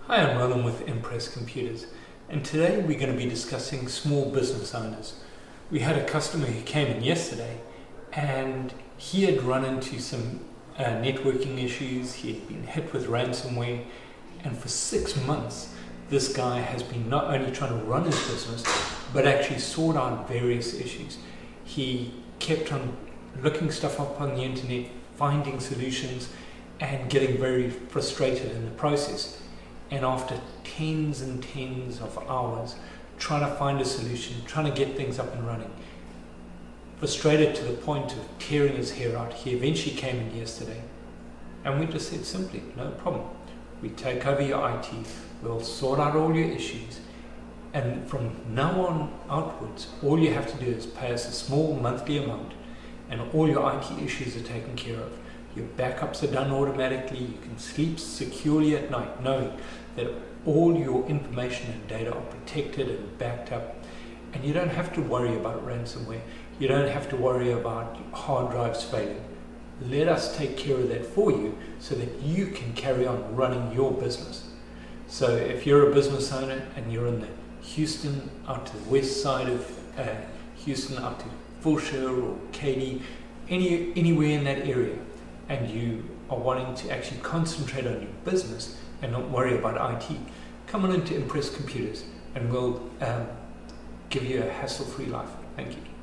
Hi, I'm Roland with Impress Computers, and today we're going to be discussing small business owners. We had a customer who came in yesterday and he had run into some networking issues. He had been hit with ransomware, and for 6 months this guy has been not only trying to run his business but actually sort out various issues. He kept on looking stuff up on the internet, finding solutions, and getting very frustrated in the process. And after tens and tens of hours trying to find a solution, trying to get things up and running, frustrated to the point of tearing his hair out, he eventually came in yesterday and we just said simply, no problem, we take over your IT, we'll sort out all your issues, and from now on outwards all you have to do is pay us a small monthly amount and all your IT issues are taken care of. Your backups are done automatically. You can sleep securely at night knowing that all your information and data are protected and backed up, and you don't have to worry about ransomware. You don't have to worry about hard drives failing. Let us take care of that for you so that you can carry on running your business. So if you're a business owner and you're in the Houston out to the west side of Houston out to Fulshire or Katy, anywhere in that area, and you are wanting to actually concentrate on your business and not worry about IT, come on into Impress Computers and we'll give you a hassle-free life. Thank you.